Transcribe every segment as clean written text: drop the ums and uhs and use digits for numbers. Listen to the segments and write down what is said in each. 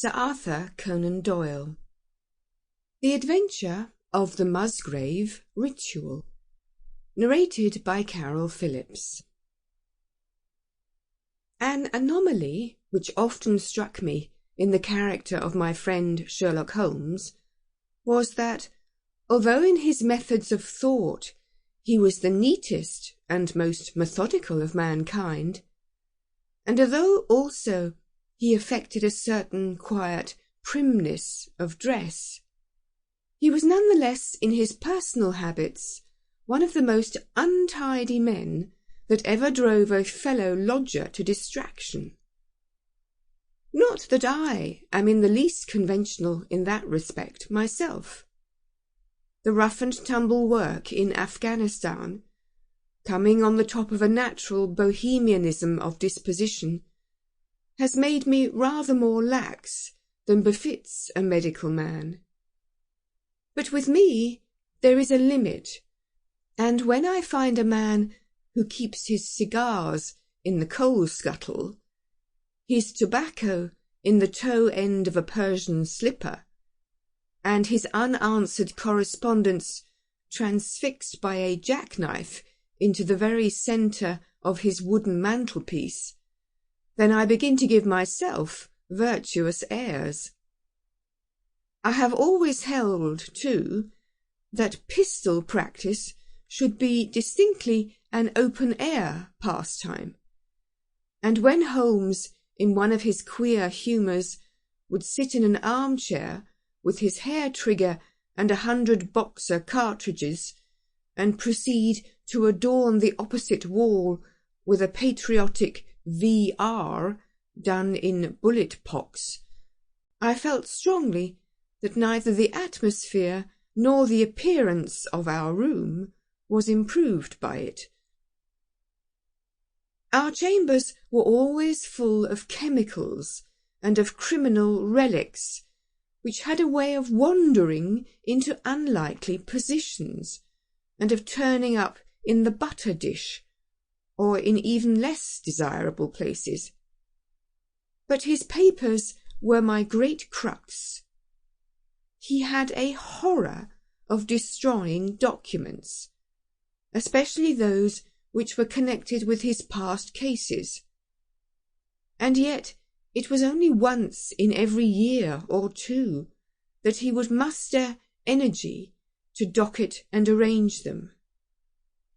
Sir Arthur Conan Doyle. The Adventure of the Musgrave Ritual. Narrated by Carol Phillips. An anomaly which often struck me in the character of my friend Sherlock Holmes was that, although in his methods of thought he was the neatest and most methodical of mankind, and although also he affected a certain quiet primness of dress, he was nonetheless in his personal habits one of the most untidy men that ever drove a fellow lodger to distraction. Not that I am in the least conventional in that respect myself. The rough-and-tumble work in Afghanistan, coming on the top of a natural bohemianism of disposition, has made me rather more lax than befits a medical man. But with me there is a limit, and when I find a man who keeps his cigars in the coal scuttle, his tobacco in the toe end of a Persian slipper, and his unanswered correspondence transfixed by a jackknife into the very centre of his wooden mantelpiece, then I begin to give myself virtuous airs. I have always held, too, that pistol practice should be distinctly an open-air pastime, and when Holmes, in one of his queer humours, would sit in an armchair with his hair-trigger and 100 Boxer cartridges, and proceed to adorn the opposite wall with a patriotic V.R. done in bullet-pox, I felt strongly that neither the atmosphere nor the appearance of our room was improved by it. Our chambers were always full of chemicals and of criminal relics, which had a way of wandering into unlikely positions, and of turning up in the butter dish, or in even less desirable places. But his papers were my great crux. He had a horror of destroying documents, especially those which were connected with his past cases. And yet it was only once in every year or two that he would muster energy to docket and arrange them.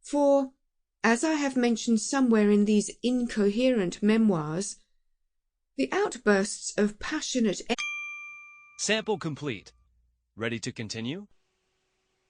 For, as I have mentioned somewhere in these incoherent memoirs, the outbursts of passionate... Sample complete. Ready to continue?